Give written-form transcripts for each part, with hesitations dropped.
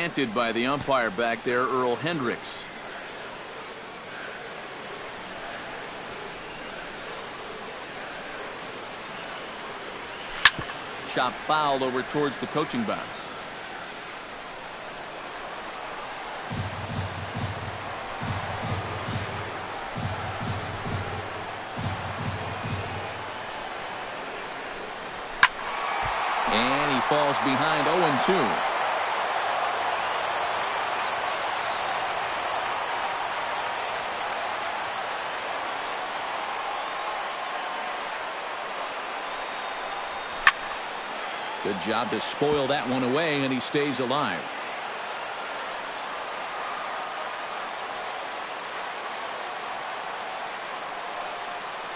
granted by the umpire back there, Earl Hendricks. Chop fouled over towards the coaching box. And he falls behind 0-2. Good job to spoil that one away, and he stays alive.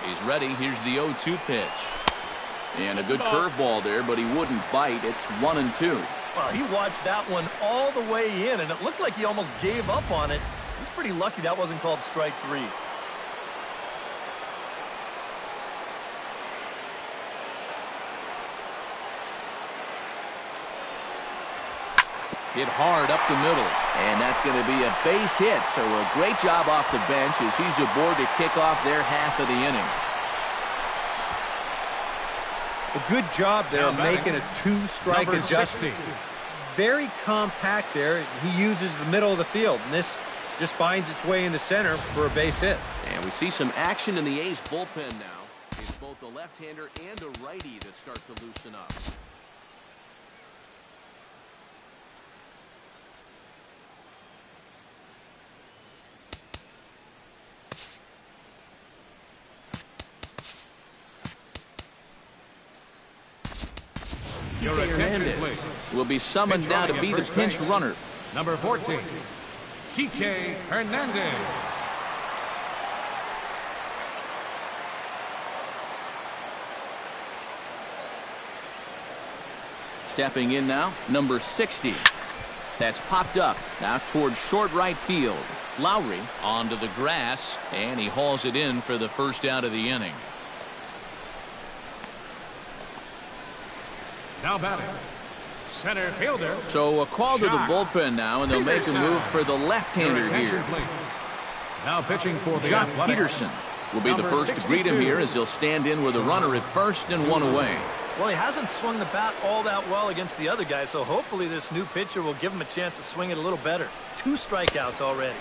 He's ready. Here's the 0-2 pitch. And a good curveball there, but he wouldn't bite. It's 1-2. Well, he watched that one all the way in, and it looked like he almost gave up on it. He's pretty lucky that wasn't called strike three. Hit hard up the middle. And that's going to be a base hit. So a great job off the bench as he's aboard to kick off their half of the inning. A good job there making a two-strike adjustment. Very compact there. He uses the middle of the field, and this just finds its way into center for a base hit. And we see some action in the A's bullpen now. It's both a left-hander and a righty that start to loosen up. Your attention, please. Will be summoned now to be the pinch runner. Number 14, Kike Hernandez. Stepping in now, number 60. That's popped up now towards short right field. Lowry onto the grass, and he hauls it in for the first out of the inning. Now batting, center fielder. So a call to the bullpen now, and they'll make a move for the left-hander here. Now pitching for the Jock Athletics. Peterson will be the first to greet him here as he'll stand in with a runner at first and one away. Well, he hasn't swung the bat all that well against the other guy, so hopefully this new pitcher will give him a chance to swing it a little better. 2 strikeouts already.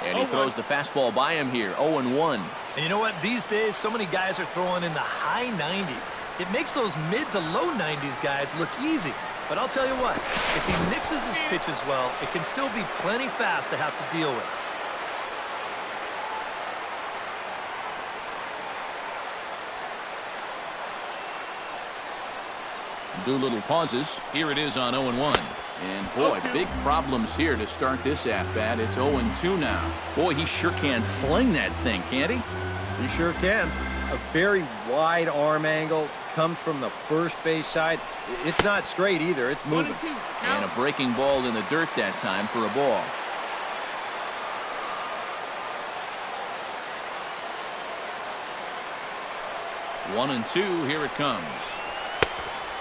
And he throws the fastball by him here, 0-1. And you know what? These days, so many guys are throwing in the high 90s. It makes those mid to low 90s guys look easy. But I'll tell you what, if he mixes his pitches well, it can still be plenty fast to have to deal with. Doolittle pauses. Here it is on 0-1. And boy, big problems here to start this at-bat. It's 0-2 now. Boy, he sure can sling that thing, can't he? He sure can. A very wide arm angle. Comes from the first base side. It's not straight either. It's moving. And a breaking ball in the dirt that time for a ball. One and two. Here it comes.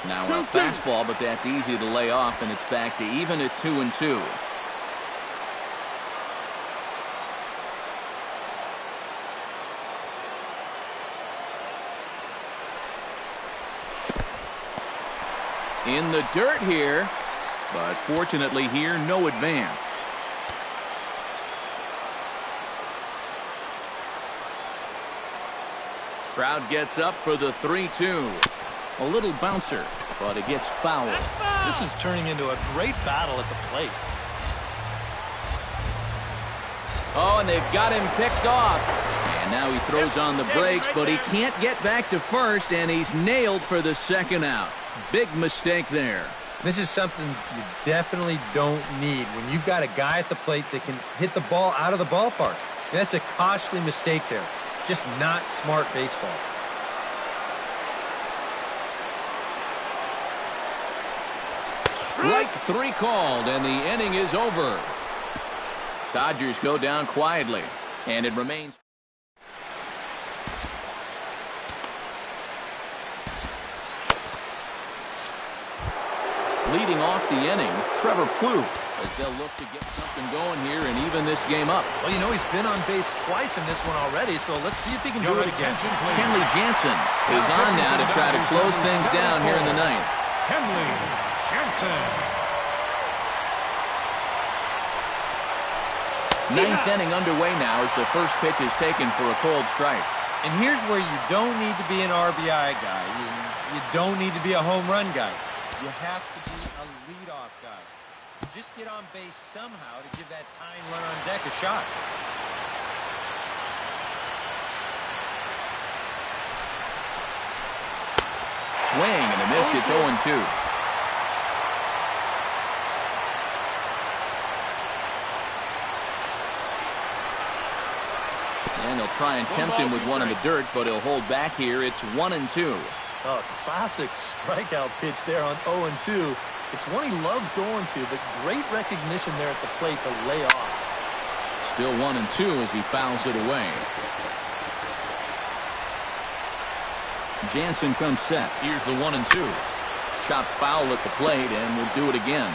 Now a fastball, but that's easy to lay off, and it's back to even at 2-2. In the dirt here, but fortunately here, no advance. Crowd gets up for the 3-2. A little bouncer, but it gets fouled. This is turning into a great battle at the plate. Oh, and they've got him picked off. And now he throws on the brakes, but he can't get back to first, and he's nailed for the second out. Big mistake there. This is something you definitely don't need when you've got a guy at the plate that can hit the ball out of the ballpark. That's a costly mistake there. Just not smart baseball. Strike 3 called, and the inning is over. Dodgers go down quietly, and it remains. Leading off the inning, Trevor Plouffe. as they'll look to get something going here and even this game up. Well, you know, he's been on base twice in this one already, so let's see if he can do it again. Kenley Jansen is on now to try to close things down here in the ninth. Kenley Jansen. Ninth inning underway now as the first pitch is taken for a cold strike. And here's where you don't need to be an RBI guy. You don't need to be a home run guy. You have to be a leadoff guy. Just get on base somehow to give that tying run on deck a shot. Swing and a miss. It's 0-2. And they'll try and tempt him with one in the dirt, but he'll hold back here. It's 1-2. Oh, classic strikeout pitch there on 0-2. It's one he loves going to, but great recognition there at the plate to lay off. Still 1-2 as he fouls it away. Jansen comes set. Here's the 1-2. Chopped foul at the plate, and will do it again.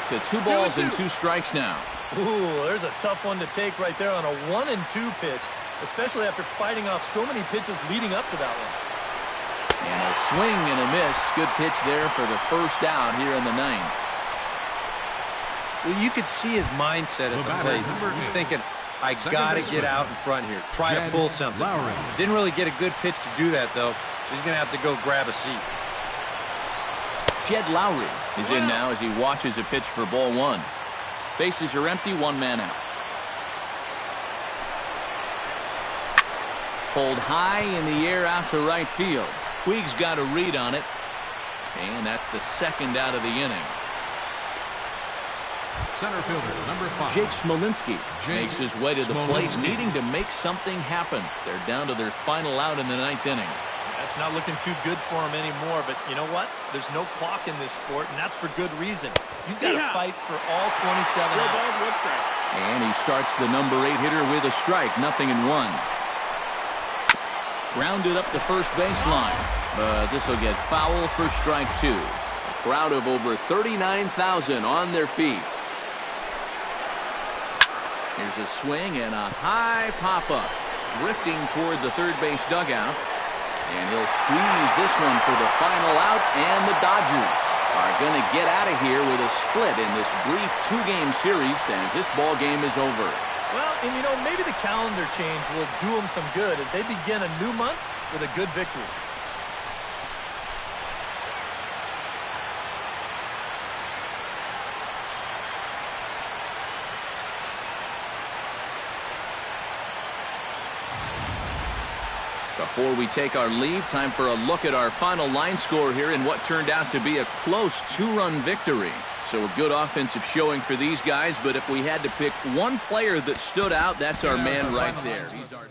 To 2 balls and 2 strikes now. Ooh, there's a tough one to take right there on a 1-2 pitch, especially after fighting off so many pitches leading up to that one. And a swing and a miss. Good pitch there for the first out here in the ninth. Well, you could see his mindset at the plate. He's thinking, I got to get out in front here. Try to pull something. Didn't really get a good pitch to do that, though. He's going to have to go grab a seat. Jed Lowry is in now as he watches a pitch for ball 1. Bases are empty, 1 man out. Pulled high in the air out to right field. Puig's got a read on it. And that's the second out of the inning. Center fielder, number 5. Jake Smolinski makes his way to the plate, needing to make something happen. They're down to their final out in the 9th inning. That's not looking too good for him anymore, but you know what? There's no clock in this sport, and that's for good reason. You've got to fight for all 27 outs. And he starts the number 8 hitter with a strike, 0-1. Grounded up the first baseline, but this will get foul for strike 2. A crowd of over 39,000 on their feet. Here's a swing and a high pop-up, drifting toward the third base dugout. And he'll squeeze this one for the final out, and the Dodgers are going to get out of here with a split in this brief 2-game series as this ball game is over. Well, and you know, maybe the calendar change will do them some good as they begin a new month with a good victory. Before we take our leave, time for a look at our final line score here in what turned out to be a close 2-run victory. So a good offensive showing for these guys, but if we had to pick one player that stood out, that's our man right there. He's our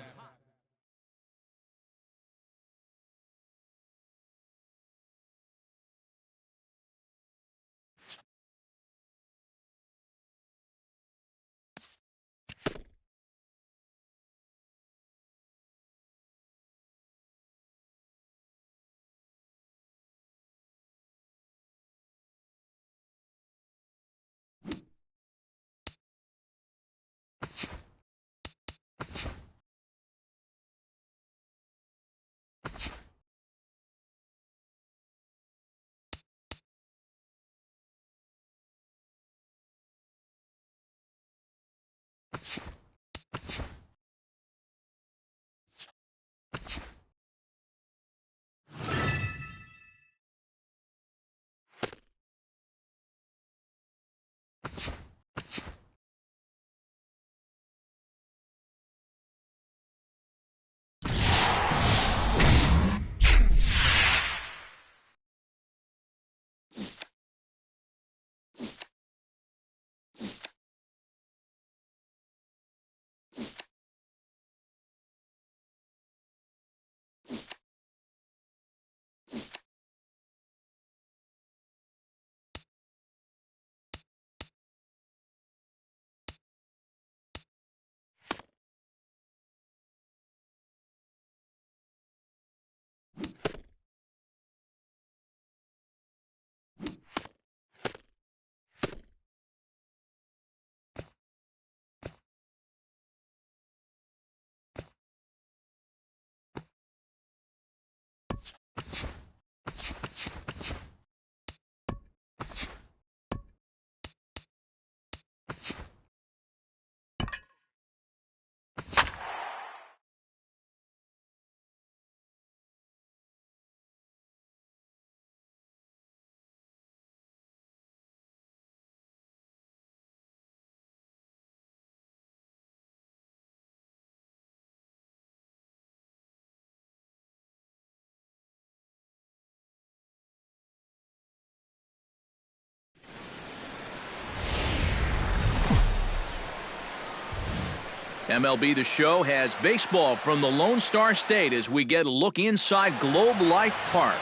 MLB The Show has baseball from the Lone Star State as we get a look inside Globe Life Park.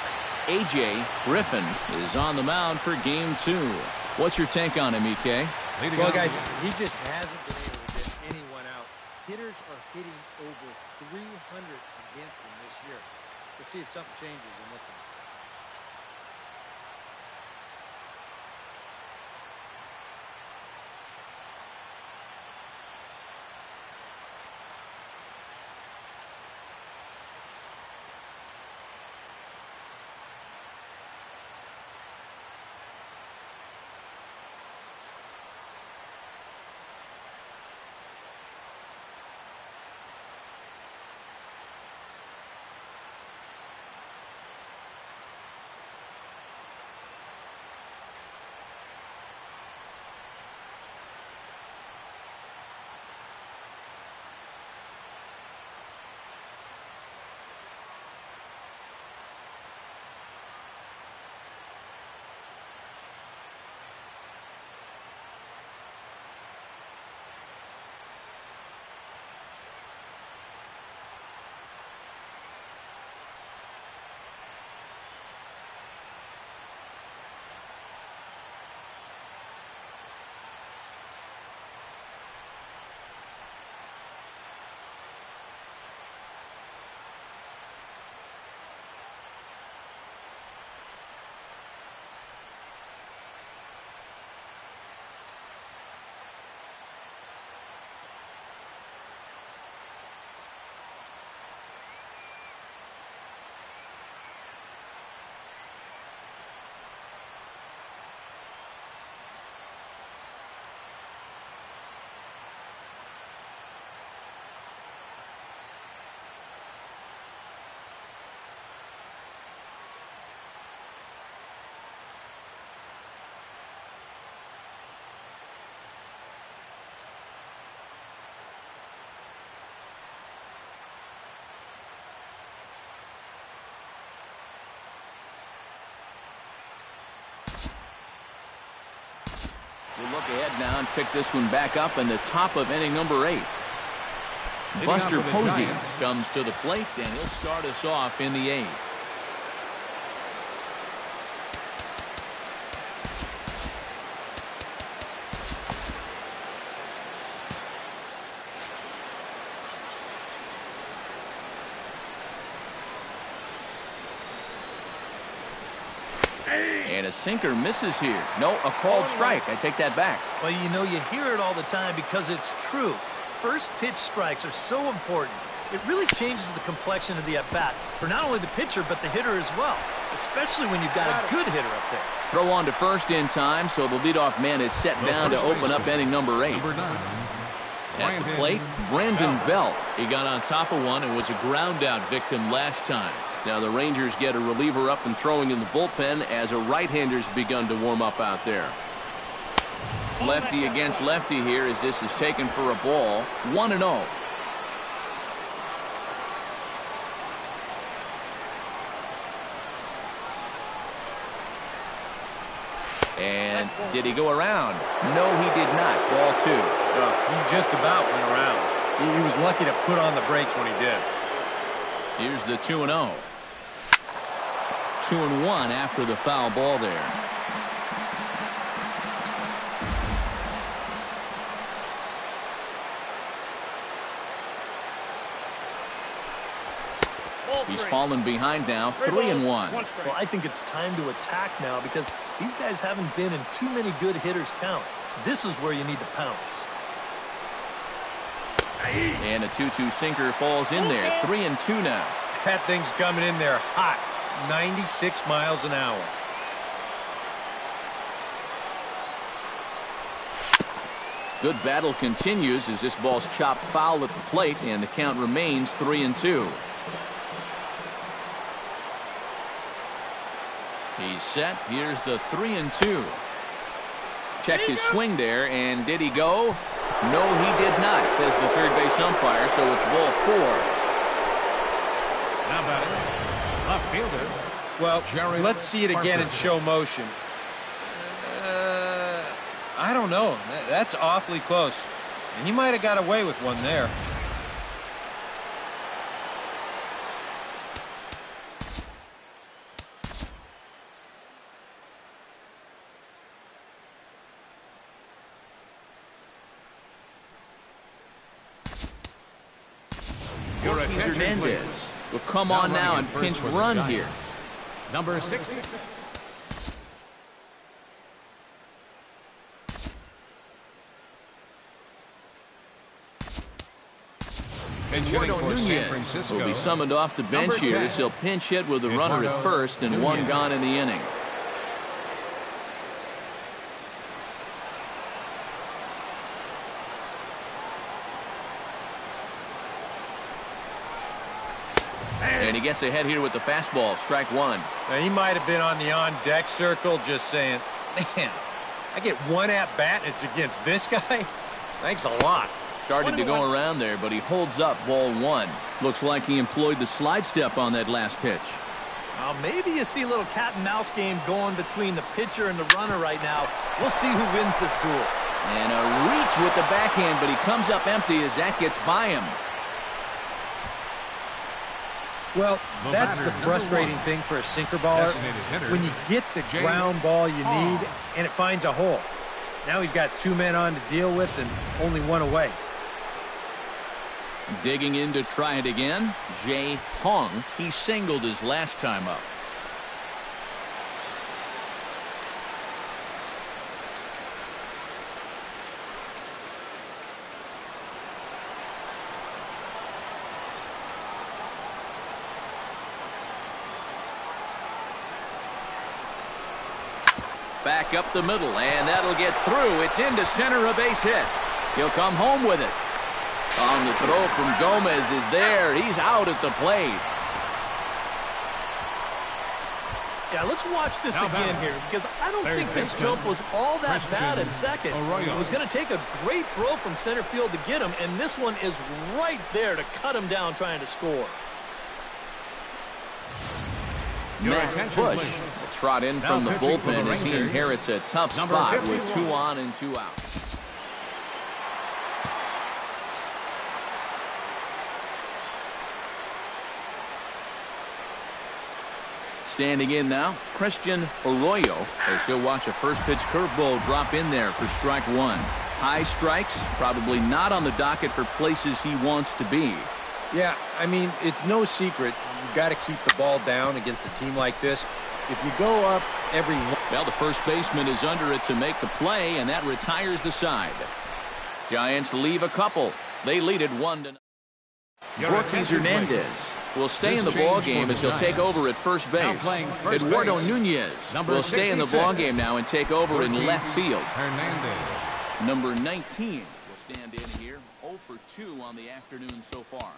A.J. Griffin is on the mound for Game 2. What's your take on him, EK? Well, guys, he just hasn't been able to get anyone out. Hitters are hitting over 300 against him this year. Let's see if something changes in this one. We'll look ahead now and pick this one back up in the top of inning number 8. Buster Posey comes to the plate, and he'll start us off in the 8th. And a sinker misses here. No, a called strike. I take that back. Well, you know, you hear it all the time because it's true. First pitch strikes are so important. It really changes the complexion of the at-bat for not only the pitcher but the hitter as well, especially when you've got a good hitter up there. Throw on to first in time, so the leadoff man is set down to open up inning number 8. At the plate, Brandon Belt. He got on top of one and was a ground-out victim last time. Now the Rangers get a reliever up and throwing in the bullpen as a right-hander's begun to warm up out there. Lefty against lefty here as this is taken for a ball. 1-0. And did he go around? No, he did not. Ball 2. He just about went around. He was lucky to put on the brakes when he did. Here's the 2-0. 2-1 after the foul ball there. He's fallen behind now, 3-1. Well, I think it's time to attack now because these guys haven't been in too many good hitters' counts. This is where you need to pounce. And a 2-2 sinker falls in there, 3-2 now. That thing's coming in there hot, 96 miles an hour. Good battle continues as this ball's chopped foul at the plate, and the count remains 3-2. He's set. Here's the 3-2. Checked his swing there, and did he go? No, he did not, says the third base umpire, so it's ball 4. Now batting, left fielder. Well, let's see it again in show motion. I don't know. That's awfully close. And he might have got away with one there. Hernandez will come on now and pinch run here. Number 66. Eduardo Nunez will be summoned off the bench here as he'll pinch hit with a runner at first and one gone in the inning. And he gets ahead here with the fastball, strike one. Now, he might have been on the on-deck circle just saying, man, I get one at-bat and it's against this guy? Thanks a lot. Started to go around there, but he holds up ball one. Looks like he employed the slide step on that last pitch. Well, maybe you see a little cat and mouse game going between the pitcher and the runner right now. We'll see who wins this duel. And a reach with the backhand, but he comes up empty as that gets by him. Well, that's the frustrating thing for a sinker baller. When you get the ground ball you need and it finds a hole. Now he's got two men on to deal with and only one away. Digging in to try it again, Jay Hong. He singled his last time up. Back up the middle, and that'll get through. It's into center, a base hit. He'll come home with it. On the throw from Gomez is there. He's out at the plate. Yeah, let's watch this again here, because I don't think this jump was all that bad at second. It was going to take a great throw from center field to get him, and this one is right there to cut him down trying to score. Matt Bush will trot in from the bullpen as he inherits a tough spot with 2 on and 2 out. Standing in now, Christian Arroyo, as he'll watch a first pitch curveball drop in there for strike one. High strikes, probably not on the docket for places he wants to be. Yeah, I mean, it's no secret. You've got to keep the ball down against a team like this. If you go up every... Well, the first baseman is under it to make the play, and that retires the side. Giants leave a couple. They lead it 1-0. Hernandez will stay in the ball game as he'll take over at first base. Eduardo Nunez will stay in the ball game now and take over in left field. Number 19 will stand in here. 0 for 2 on the afternoon so far.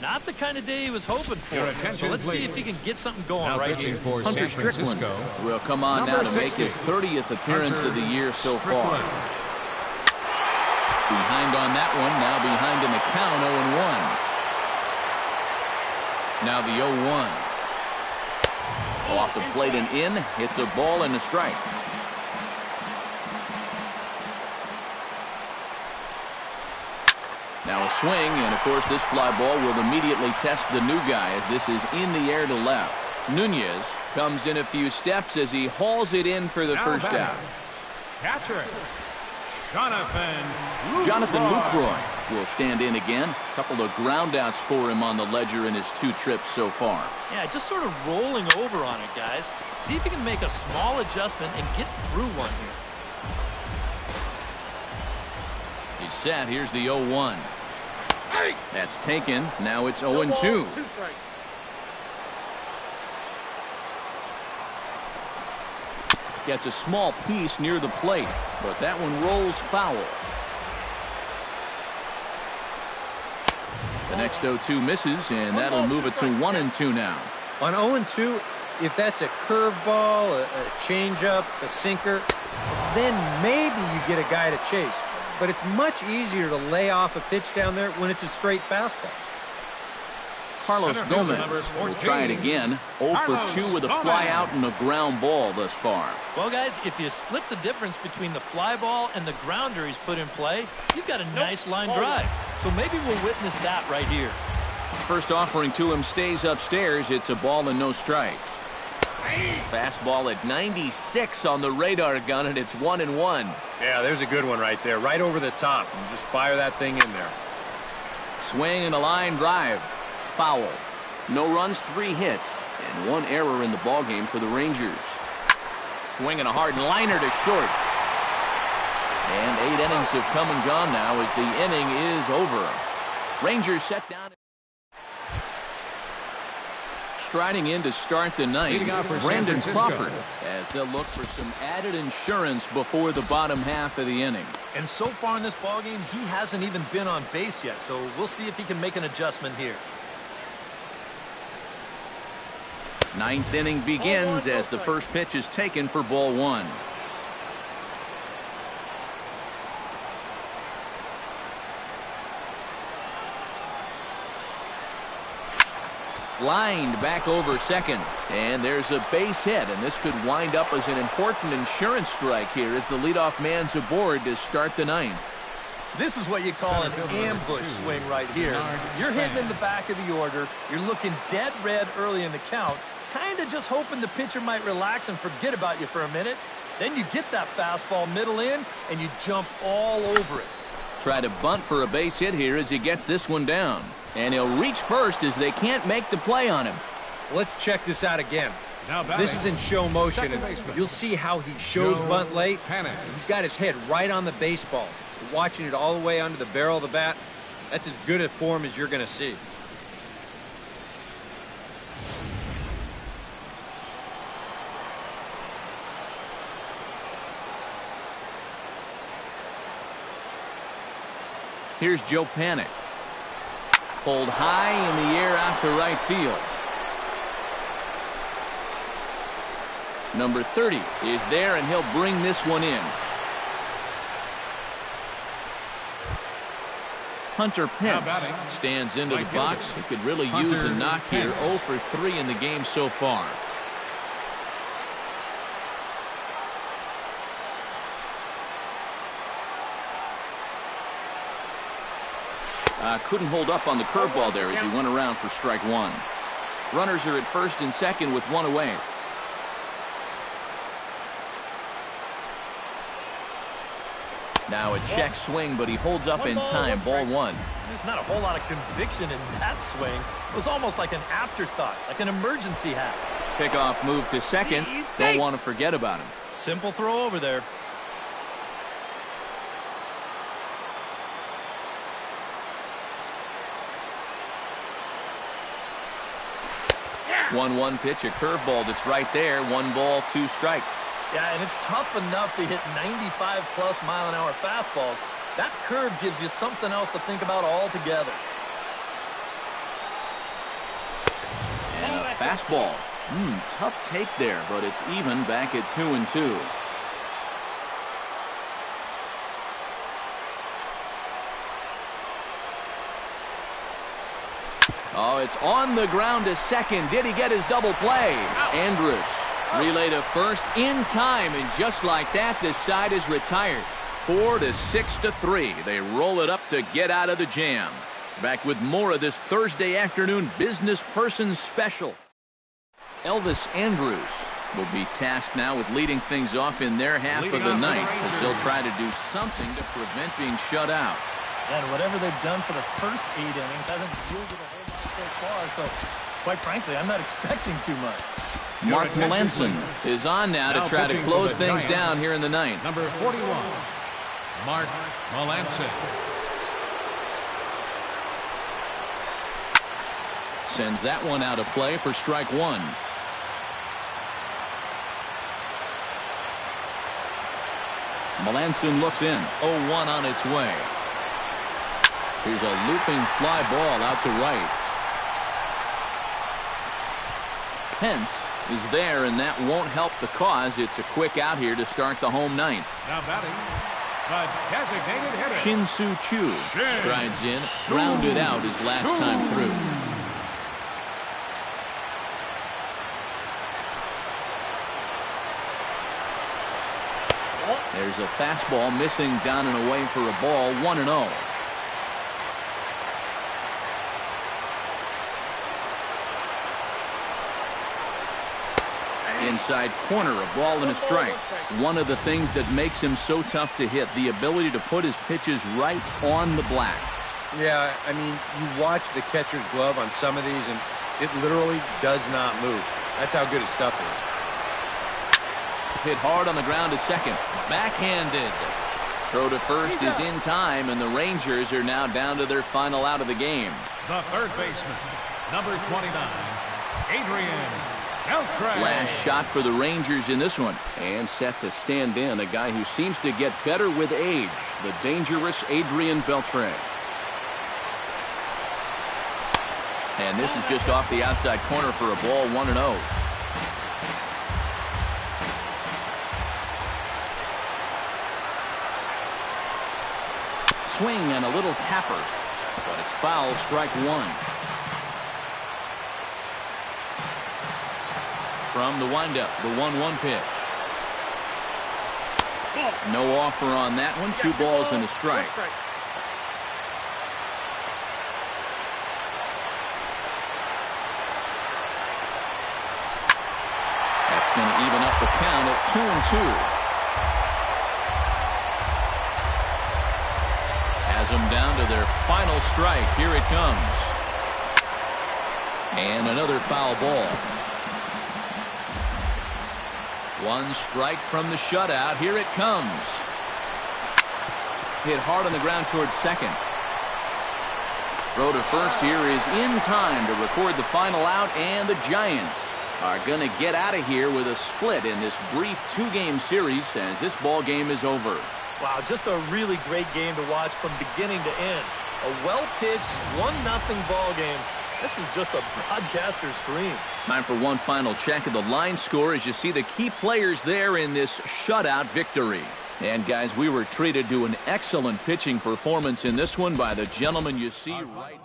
Not the kind of day he was hoping for. So let's see if he can get something going right here. Hunter Strickland will come on now to make his 30th appearance of the year so far. Behind on that one, now behind in the count, 0-1. Now the 0-1. Off the plate and in, hits a ball and a strike. Now a swing, and of course this fly ball will immediately test the new guy as this is in the air to left. Nunez comes in a few steps as he hauls it in for the first out. Catcher, Jonathan Lucroy will stand in again. A couple of ground outs for him on the ledger in his 2 trips so far. Yeah, just sort of rolling over on it, guys. See if he can make a small adjustment and get through one here. He's set. Here's the 0-1. That's taken. Now it's 0-2. Gets a small piece near the plate, but that one rolls foul. The next 0-2 misses, and that'll move it to 1-2 now. On 0-2, if that's a curveball, a changeup, a sinker, then maybe you get a guy to chase. But it's much easier to lay off a pitch down there when it's a straight fastball. Carlos Gomez will try it again. 0 for 2 with a fly out and a ground ball thus far. Well, guys, if you split the difference between the fly ball and the grounder he's put in play, you've got a nice line drive. So maybe we'll witness that right here. First offering to him stays upstairs. It's a ball and no strikes. Fastball at 96 on the radar gun, and it's 1-1. Yeah, there's a good one right there, right over the top. And just fire that thing in there. Swing and a line drive. Foul. No runs, 3 hits, and 1 error in the ballgame for the Rangers. Swing and a hard liner to short. And 8 innings have come and gone now as the inning is over. Rangers set down. Striding in to start the ninth, Brandon Crawford, as they'll look for some added insurance before the bottom half of the inning. And so far in this ballgame, he hasn't even been on base yet, so we'll see if he can make an adjustment here. Ninth inning begins as the first pitch is taken for ball 1. Lined back over second, and there's a base hit, and this could wind up as an important insurance strike here as the leadoff man's aboard to start the ninth. This is what you call an ambush swing right here. You're hitting in the back of the order. You're looking dead red early in the count, kind of just hoping the pitcher might relax and forget about you for a minute. Then you get that fastball middle in, and you jump all over it. Try to bunt for a base hit here as he gets this one down. And he'll reach first as they can't make the play on him. Let's check this out again. This is in show motion, and you'll see how he shows bunt late. He's got his head right on the baseball, watching it all the way under the barrel of the bat. That's as good a form as you're going to see. Here's Joe Panic. Pulled high in the air out to right field. Number 30 is there, and he'll bring this one in. Hunter Pence stands into the box. He could really use a knock here. 0 for 3 in the game so far. Couldn't hold up on the curveball there as he went around for strike 1. Runners are at first and second with 1 away. Now a check swing, but he holds up in time. Ball 1. There's not a whole lot of conviction in that swing. It was almost like an afterthought, like an emergency hat. Pickoff move to second. Don't want to forget about him. Simple throw over there. Yeah. 1-1 pitch, a curveball that's right there. 1 ball, 2 strikes. Yeah, and it's tough enough to hit 95-plus mile-an-hour fastballs. That curve gives you something else to think about altogether. And a fastball. Tough take there, but it's even back at 2-2. Oh, it's on the ground to second. Did he get his double play? Andrus relay to first in time, and just like that, this side is retired. 4-6-3. They roll it up to get out of the jam. Back with more of this Thursday afternoon business person special. Elvis Andrus will be tasked now with leading things off in their half of the ninth, as they'll try to do something to prevent being shut out. And whatever they've done for the first 8 innings hasn't yielded a whole lot so far, so quite frankly, I'm not expecting too much. Mark Melanson is on now to try to close things down here in the ninth. Number 41, Mark Melanson. Sends that one out of play for strike one. Melanson looks in. 0-1 on its way. Here's a looping fly ball out to right. Pence is there, and that won't help the cause. It's a quick out here to start the home ninth. Now batting, the designated hitter. Shin-Soo Choo strides in, grounded out his last time through. There's a fastball missing down and away for a ball. 1-0. Inside corner, a ball and a strike. One of the things that makes him so tough to hit, the ability to put his pitches right on the black. Yeah, I mean, you watch the catcher's glove on some of these, and it literally does not move. That's how good his stuff is. Hit hard on the ground to second. Backhanded. Throw to first is in time, and the Rangers are now down to their final out of the game. The third baseman, number 29, Adrian Beltre. Last shot for the Rangers in this one. And set to stand in, a guy who seems to get better with age, the dangerous Adrian Beltre. And this is just off the outside corner for a ball. 1-0. Swing and a little tapper, but it's foul. Strike one. From the windup, the 1-1 pitch. No offer on that one. 2 balls and a strike. That's going to even up the count at 2-2. Has them down to their final strike. Here it comes. And another foul ball. 1 strike from the shutout. Here it comes. Hit hard on the ground towards second. Throw to first here is in time to record the final out, and the Giants are going to get out of here with a split in this brief 2-game series as this ball game is over. Wow, just a really great game to watch from beginning to end. A well-pitched 1-0 ball game. This is just a broadcaster's dream. Time for one final check of the line score as you see the key players there in this shutout victory. And guys, we were treated to an excellent pitching performance in this one by the gentleman you see right here.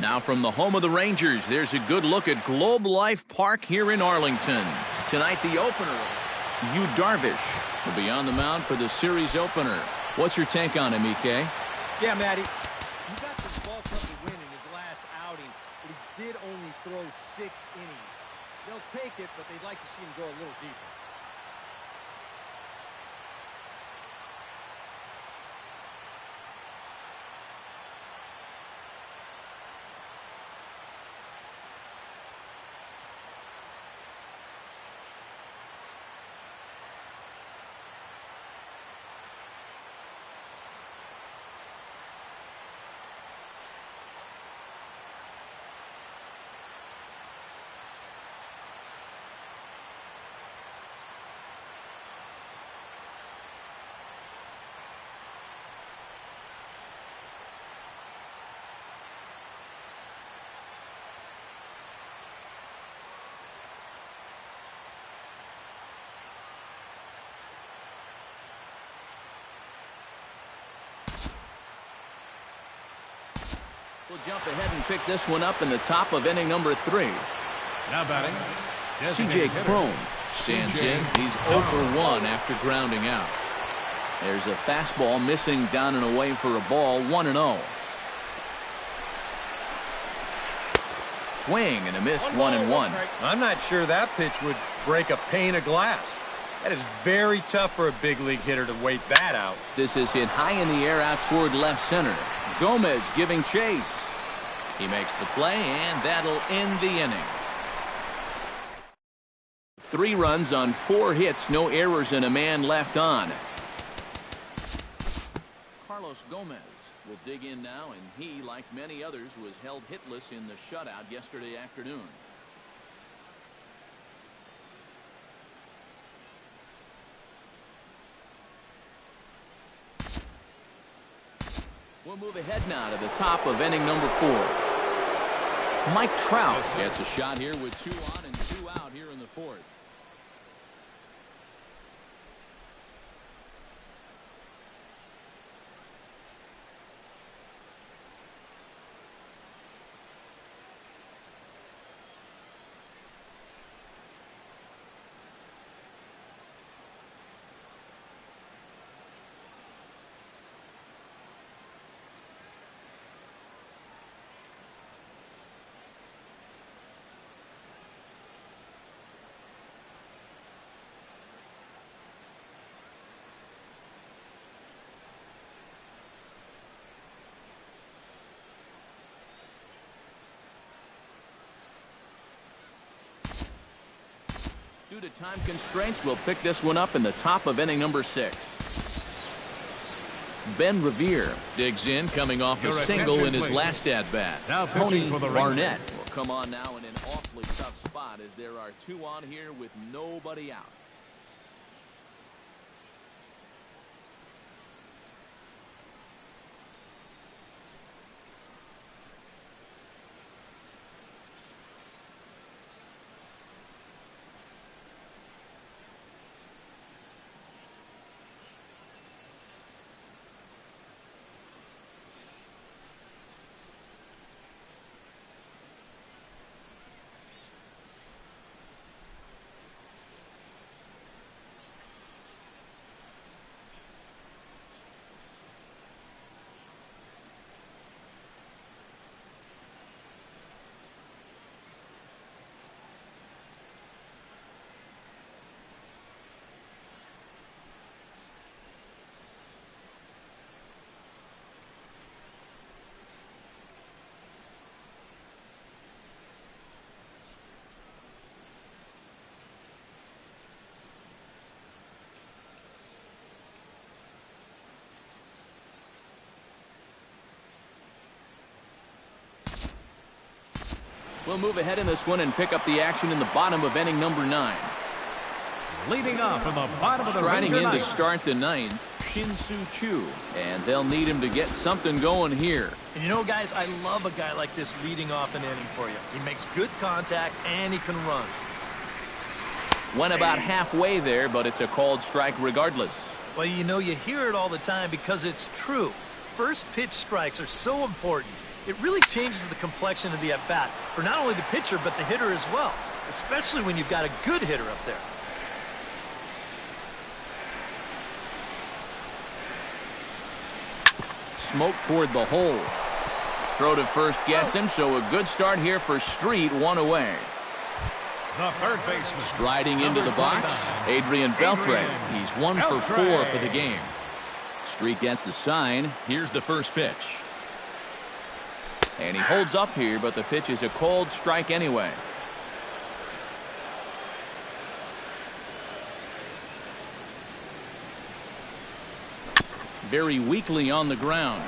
Now from the home of the Rangers, there's a good look at Globe Life Park here in Arlington. Tonight, the opener, Yu Darvish, will be on the mound for the series opener. What's your take on him, EK? Yeah, Matty. You got this ball club to win in his last outing, but he did only throw 6 innings. They'll take it, but they'd like to see him go a little deeper. We'll jump ahead and pick this one up in the top of inning number 3. Now batting, C.J. Cron stands in. He's 0 for 1 after grounding out. There's a fastball missing down and away for a ball, 1-0. Swing and a miss, 1-1. I'm not sure that pitch would break a pane of glass. That is very tough for a big league hitter to wait that out. This is hit high in the air out toward left center. Gomez giving chase. He makes the play, and that'll end the inning. 3 runs on 4 hits, no errors, and a man left on. Carlos Gomez will dig in now, and he, like many others, was held hitless in the shutout yesterday afternoon. We'll move ahead now to the top of inning number 4. Mike Trout gets a shot here with 2 on and 2 out here in the 4th. Due to time constraints, we'll pick this one up in the top of inning number 6. Ben Revere digs in, coming off a single in his last at-bat. Tony Barnett will come on now in an awfully tough spot as there are 2 on here with nobody out. We'll move ahead in this one and pick up the action in the bottom of inning number 9. Leading off in the bottom of the Striding in to ninth. start the 9th, Shin-Soo Choo. And they'll need him to get something going here. And you know, guys, I love a guy like this leading off an inning for you. He makes good contact, and he can run. Went about halfway there, but it's a called strike regardless. Well, you know, you hear it all the time because it's true. First pitch strikes are so important. It really changes the complexion of the at-bat for not only the pitcher but the hitter as well, especially when you've got a good hitter up there. Smoke toward the hole. Throw to first gets him, so a good start here for Street, 1 away. The third baseman. Striding into the box, Adrian Beltre. He's 1 for 4 for the game. Street gets the sign. Here's the first pitch. And he holds up here, but the pitch is a called strike anyway. Very weakly on the ground.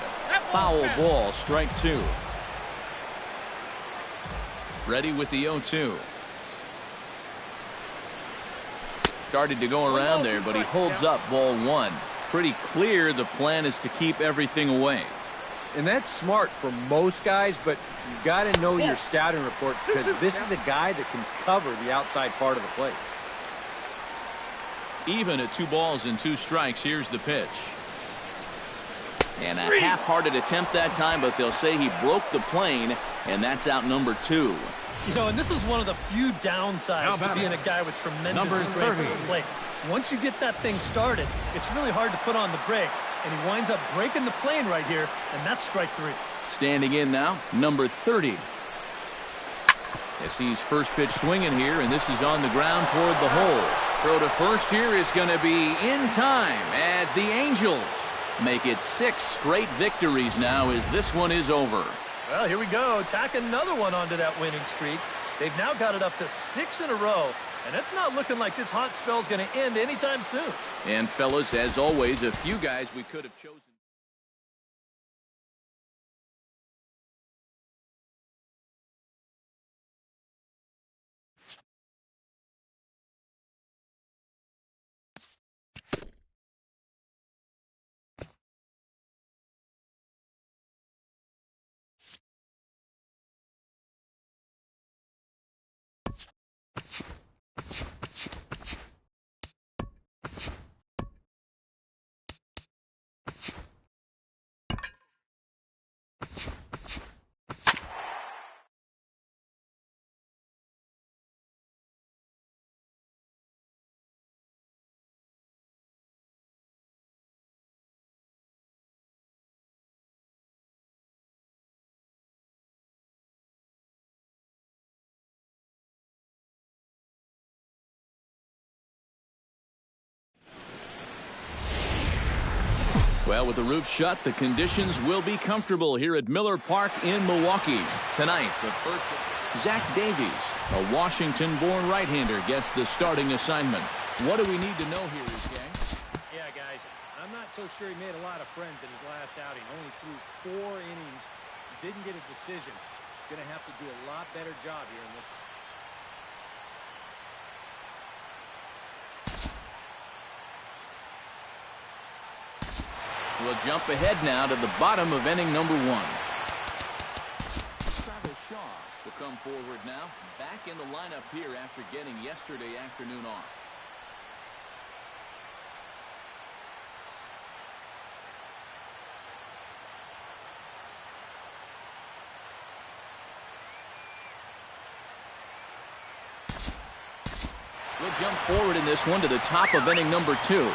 Foul ball, strike 2. Ready with the 0-2. Started to go around there, but he holds up, ball 1. Pretty clear the plan is to keep everything away. And that's smart for most guys, but you've got to know your scouting report because this is a guy that can cover the outside part of the plate. Even at 2 balls and 2 strikes, here's the pitch. And a half-hearted attempt that time, but they'll say he broke the plane, and that's out number 2. You know, and this is one of the few downsides to being a guy with tremendous strength at the plate. Once you get that thing started, it's really hard to put on the brakes, and he winds up breaking the plane right here, and that's strike 3. Standing in now, number 30. As he's first pitch swinging here, and this is on the ground toward the hole. Throw to first here is going to be in time as the Angels make it 6 straight victories now as this one is over. Well, here we go. Tack another one onto that winning streak. They've now got it up to 6 in a row, and it's not looking like this hot spell is going to end anytime soon. And, fellas, as always, a few guys we could have chosen. Well, with the roof shut, the conditions will be comfortable here at Miller Park in Milwaukee. Tonight, the first, Zach Davies, a Washington-born right-hander, gets the starting assignment. What do we need to know here, gang? Yeah, guys, I'm not so sure he made a lot of friends in his last outing. Only threw 4 innings. Didn't get a decision. Going to have to do a lot better job here in this one. We'll jump ahead now to the bottom of inning number 1. Travis Shaw will come forward now, back in the lineup here after getting yesterday afternoon off. We'll jump forward in this one to the top of inning number 2.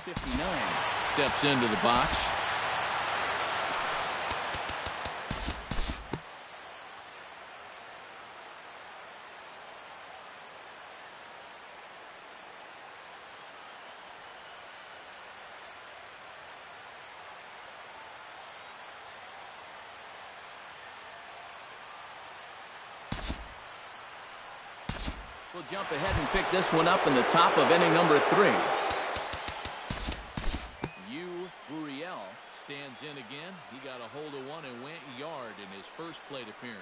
59 steps into the box. We'll jump ahead and pick this one up in the top of inning number 3. Stands in again. He got a hold of one and went yard in his first plate appearance.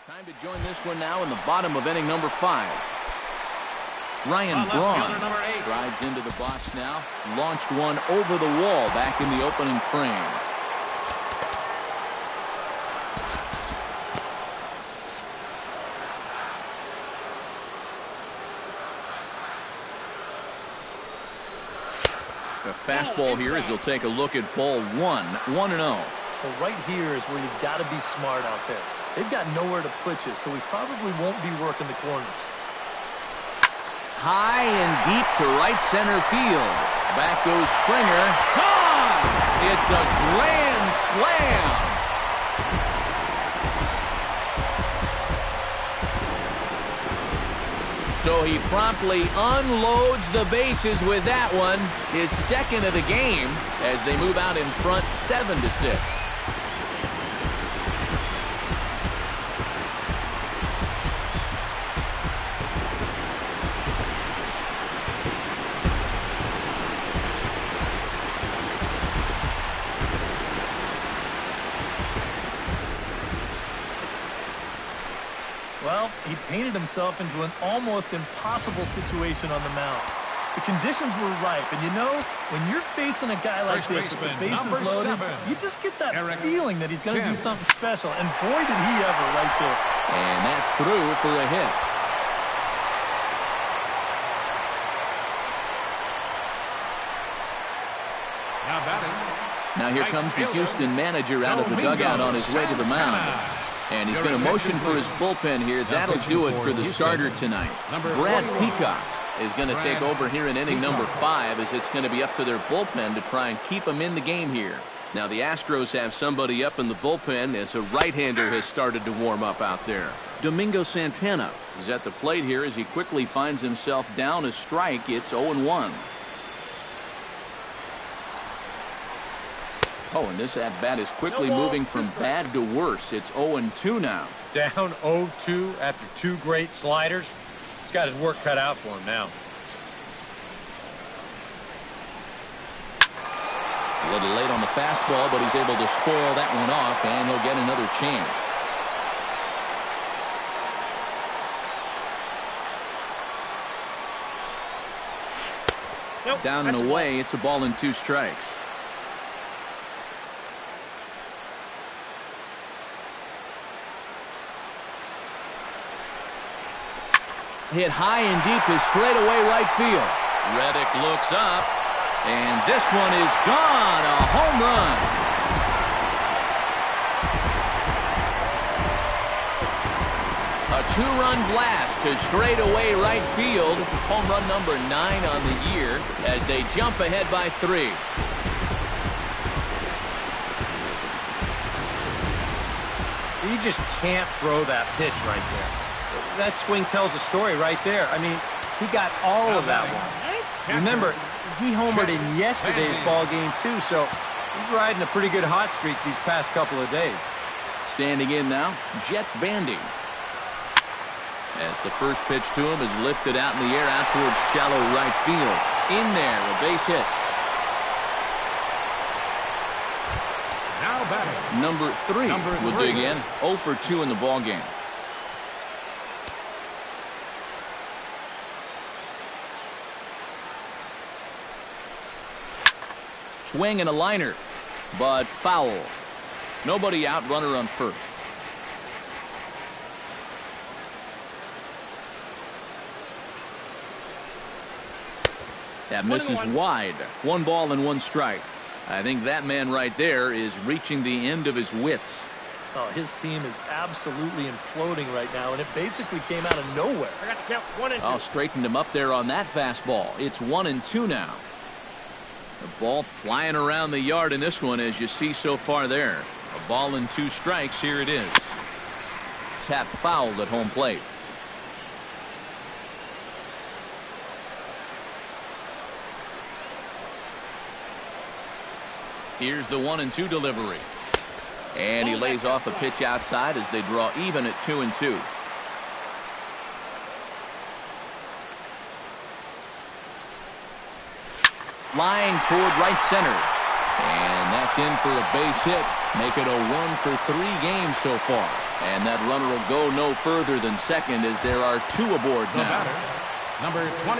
Time to join this one now in the bottom of inning number 5. Ryan Braun strides into the box now. Launched one over the wall back in the opening frame. The fastball here as you'll take a look at ball 1, 1-0. Well, right here is where you've got to be smart out there. They've got nowhere to put you, so we probably won't be working the corners. High and deep to right center field. Back goes Springer. Gone! It's a grand slam. So he promptly unloads the bases with that one. His second of the game as they move out in front 7-6. Well, he painted himself into an almost impossible situation on the mound. The conditions were ripe, and you know, when you're facing a guy like this with the bases loaded, you just get that feeling that he's going to do something special, and boy, did he ever right there. And that's through for a hit. Now batting. Now here comes the Houston manager out of the dugout on his way to the mound. And he's going to motion for his bullpen here. That'll do it for the starter tonight. Brad Peacock is going to take over here in inning number 5, as it's going to be up to their bullpen to try and keep him in the game here. Now the Astros have somebody up in the bullpen as a right-hander has started to warm up out there. Domingo Santana is at the plate here as he quickly finds himself down a strike. It's 0-1. Oh, and this at-bat is quickly moving from bad to worse. It's 0-2 now. Down 0-2 after 2 great sliders. He's got his work cut out for him now. A little late on the fastball, but he's able to spoil that one off, and he'll get another chance. Nope, down and away, it's a ball and 2 strikes. Hit high and deep to straightaway right field. Reddick looks up, and this one is gone. A home run. A 2-run blast to straightaway right field. Home run number 9 on the year as they jump ahead by 3. You just can't throw that pitch right there. That swing tells a story right there. I mean, he got all of that one. Remember, he homered in yesterday's ball game too, so he's riding a pretty good hot streak these past couple of days. Standing in now, Jet Bandy. As the first pitch to him is lifted out in the air out towards shallow right field. In there, a base hit. Now batting. Number 3 will dig in. 0 for 2 in the ball game. Swing and a liner, but foul. Nobody out, runner on first. That misses wide. 1 ball and 1 strike. I think that man right there is reaching the end of his wits. Oh, his team is absolutely imploding right now, and it basically came out of nowhere. I got to count 1 and 2. Oh, straightened him up there on that fastball. It's 1-2 now. The ball flying around the yard in this one, as you see so far there. A ball and 2 strikes. Here it is. Tap fouled at home plate. Here's the 1-2 delivery. And he lays off a pitch outside as they draw even at 2-2. Line toward right center. And that's in for a base hit. Make it a 1 for 3 games so far. And that runner will go no further than second as there are 2 aboard now.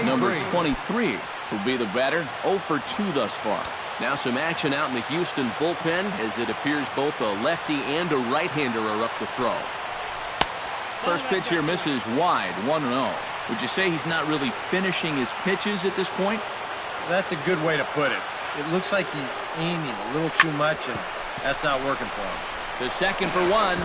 Number 23 will be the batter. 0 for 2 thus far. Now some action out in the Houston bullpen as it appears both a lefty and a right-hander are up to throw. First pitch here misses wide, 1-0. Would you say he's not really finishing his pitches at this point? That's a good way to put it. It looks like he's aiming a little too much, and that's not working for him. The second for 1.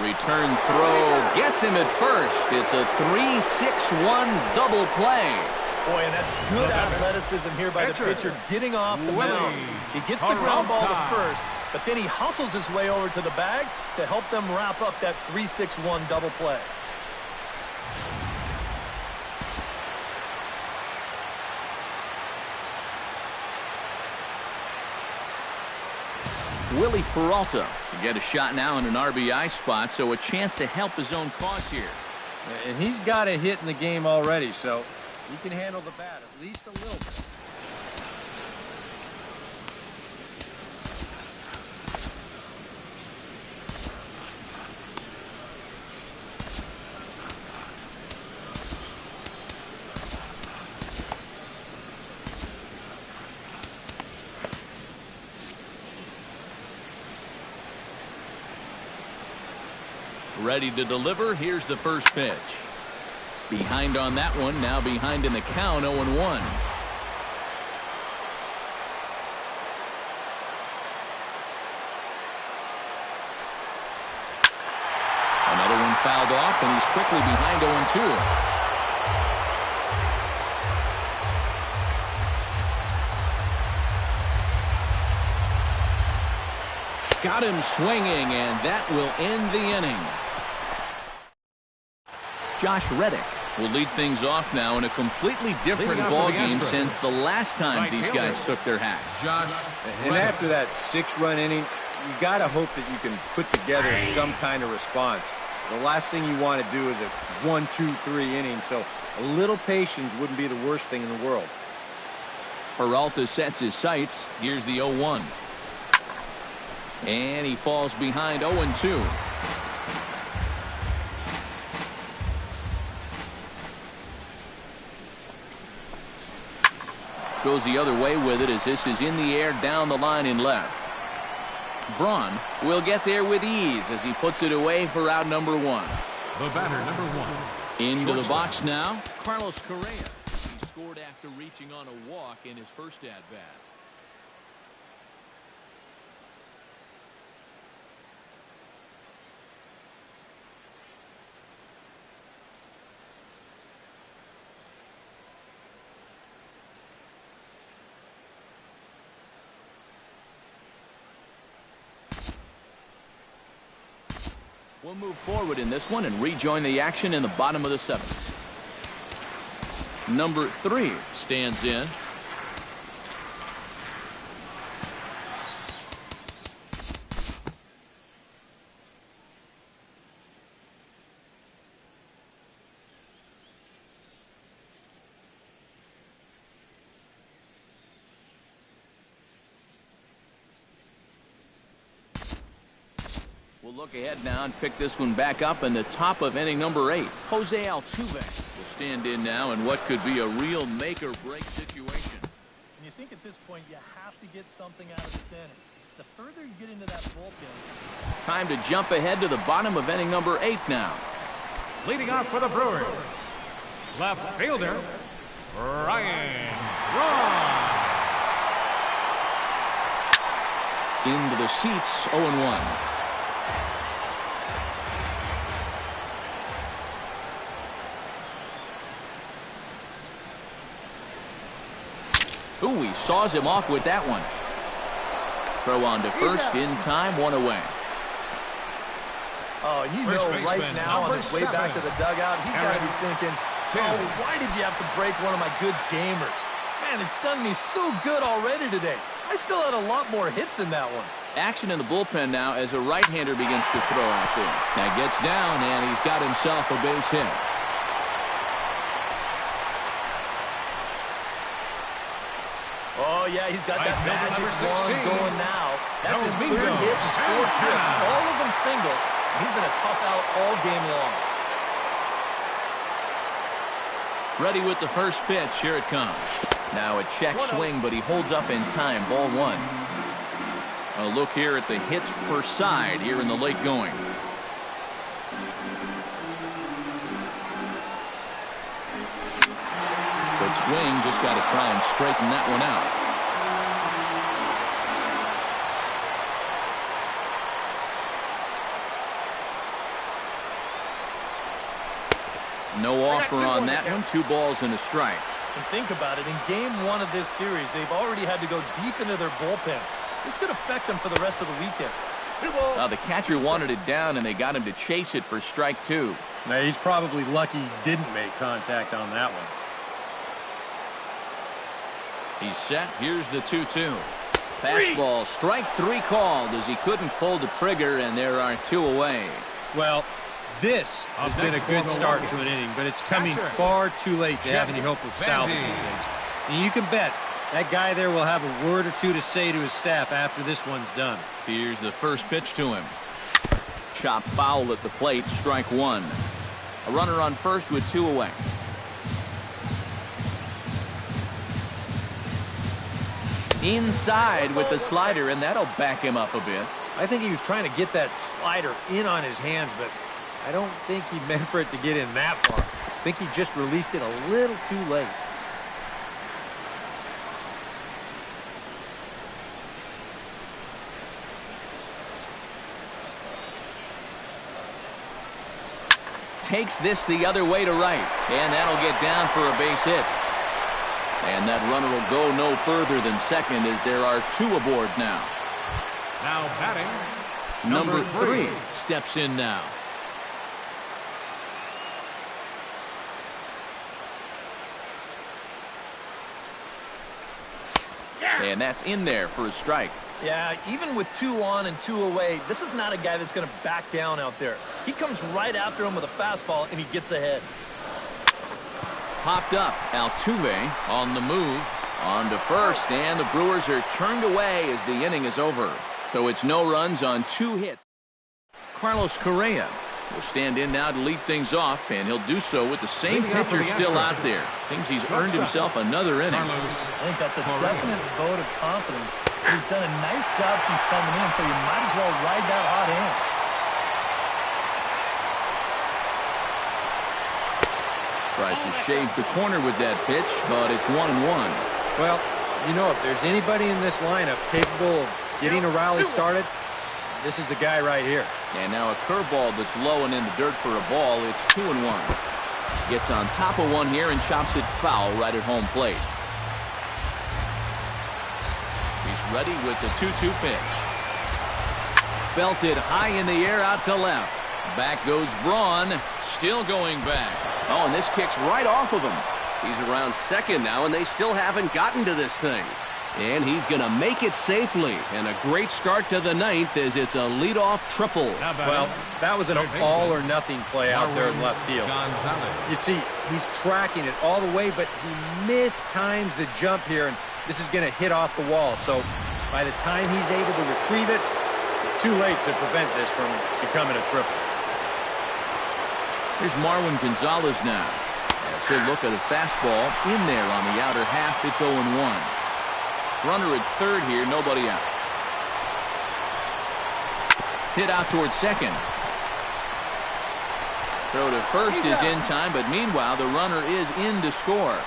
Return throw gets him at first. It's a 3-6-1 double play. Boy, and that's good athleticism here by the pitcher getting off the mound. He gets the ground ball to first, but then he hustles his way over to the bag to help them wrap up that 3-6-1 double play. Willie Peralta to get a shot now in an RBI spot, so a chance to help his own cause here. And he's got a hit in the game already, so he can handle the bat at least a little bit. Ready to deliver. Here's the first pitch. Behind on that one. Now behind in the count, 0-1. Another one fouled off, and he's quickly behind 0-2. Got him swinging, and that will end the inning. Josh Reddick will lead things off now in a completely different ball game since the last time these guys took their hats. Josh and after that 6-run inning, you got to hope that you can put together some kind of response. The last thing you want to do is a 1, 2, 3 inning, so a little patience wouldn't be the worst thing in the world. Peralta sets his sights. Here's the 0-1. And he falls behind 0-2. Goes the other way with it as this is in the air down the line in left. Braun will get there with ease as he puts it away for out number 1. The batter, number 1. Into the box now, Carlos Correa. He scored after reaching on a walk in his first at-bat. We'll move forward in this one and rejoin the action in the bottom of the 7th. Number 3 stands in. We'll look ahead now and pick this one back up in the top of inning number 8. Jose Altuve will stand in now in what could be a real make-or-break situation. And you think at this point you have to get something out of this inning. The further you get into that bullpen. Time to jump ahead to the bottom of inning number 8 now. Leading off for the Brewers, left fielder, Ryan Braun. Into the seats, 0-1. Ooh, he saws him off with that one. Throw on to first in time, 1 away. Oh, you know right now on his way back to the dugout, he's got to be thinking, oh, why did you have to break one of my good gamers? Man, it's done me so good already today. I still had a lot more hits in that one. Action in the bullpen now as a right-hander begins to throw out there. Now gets down, and he's got himself a base hit. Oh, yeah, he's got that magic wand going now. That's his 3rd hit and 4 trips, all of them singles. He's been a tough out all game long. Ready with the first pitch. Here it comes. Now a check swing, but he holds up in time. Ball 1. A look here at the hits per side here in the late going. Good swing, just got to try and straighten that one out. No offer on that one. 2 balls and a strike. And think about it. In game 1 of this series, they've already had to go deep into their bullpen. This could affect them for the rest of the weekend. The catcher wanted it down, and they got him to chase it for strike 2. Now, he's probably lucky he didn't make contact on that one. He's set. Here's the 2-2. Fastball, strike 3 called as he couldn't pull the trigger, and there are 2 away. Well, this has been a good start to an inning, but it's coming far too late to have any hope of salvaging things. And you can bet that guy there will have a word or 2 to say to his staff after this one's done. Here's the first pitch to him. Chop foul at the plate, strike 1. A runner on first with 2 away. Inside with the slider, and that'll back him up a bit. I think he was trying to get that slider in on his hands, but I don't think he meant for it to get in that far. I think he just released it a little too late. Takes this the other way to right, and that'll get down for a base hit. And that runner will go no further than second as there are two aboard now. Now batting, Number three steps in now. And that's in there for a strike. Yeah, even with 2 on and 2 away, this is not a guy that's going to back down out there. He comes right after him with a fastball, and he gets ahead. Popped up. Altuve on the move. On to first, and the Brewers are turned away as the inning is over. So it's no runs on 2 hits. Carlos Correa will stand in now to lead things off, and he'll do so with the same pitcher still out there. Seems he's earned himself another inning. I think that's a definite vote of confidence. He's done a nice job since coming in, so you might as well ride that hot hand. Tries to shave the corner with that pitch, but it's 1-1. Well, you know, if there's anybody in this lineup capable of getting a rally started, this is the guy right here. And now a curveball that's low and in the dirt for a ball. It's 2-1. Gets on top of one here and chops it foul right at home plate. He's ready with the 2-2 pitch. Belted high in the air out to left. Back goes Braun. Still going back. Oh, and this kicks right off of him. He's around second now, and they still haven't gotten to this thing. And he's going to make it safely. And a great start to the ninth as it's a leadoff triple. Well, that was an all-or-nothing play out there in left field. You see, he's tracking it all the way, but he mistimes the jump here, and this is going to hit off the wall. So by the time he's able to retrieve it, it's too late to prevent this from becoming a triple. Here's Marwin Gonzalez now. As he'll look at a fastball in there on the outer half. It's 0-1. Runner at third here, nobody out. Hit out towards second. Throw to first is in time, but meanwhile the runner is in to score.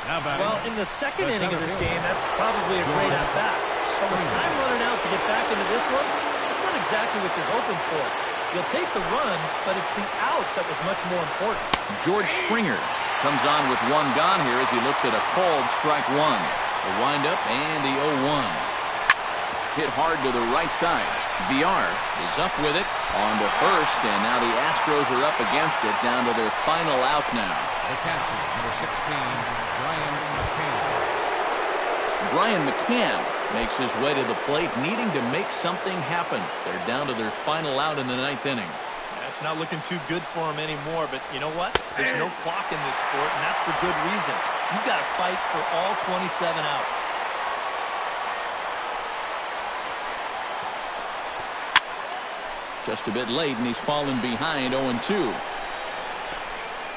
Well, in the second inning of this game, that's probably a great at-bat. But with time running out to get back into this one, that's not exactly what you're hoping for. You'll take the run, but it's the out that was much more important. George Springer comes on with one gone here as he looks at a called strike one. The windup and the 0-1. Hit hard to the right side. VR is up with it on to first, and now the Astros are up against it, down to their final out now. The catcher, number 16, Brian McCann. Brian McCann makes his way to the plate, needing to make something happen. They're down to their final out in the ninth inning. That's not looking too good for him anymore, but you know what? There's no clock in this sport, and that's for good reason. You've got to fight for all 27 outs. Just a bit late, and he's fallen behind 0-2.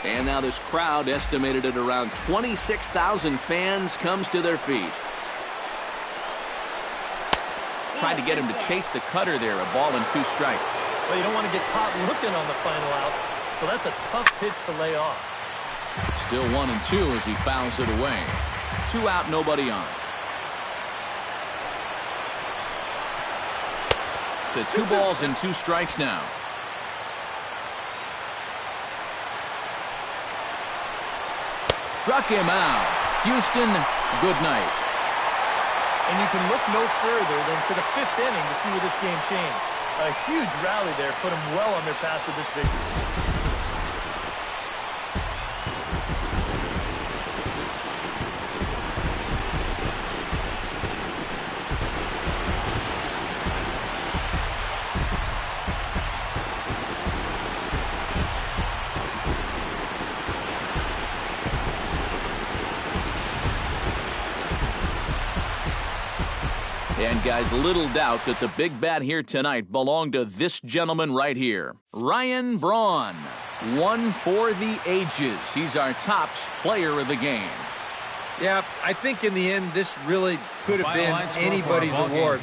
And now this crowd, estimated at around 26,000 fans, comes to their feet. Tried to get him to chase the cutter there, a ball and 2 strikes. Well, you don't want to get caught looking on the final out, so that's a tough pitch to lay off. Still 1-2 as he fouls it away. 2 out, nobody on. To 2 balls and 2 strikes now. Struck him out. Houston, good night. And you can look no further than to the 5th inning to see where this game changed. A huge rally there put them well on their path to this victory. And guys, little doubt that the big bat here tonight belonged to this gentleman right here. Ryan Braun, one for the ages. He's our tops player of the game. Yeah, I think in the end, this really could have been anybody's award.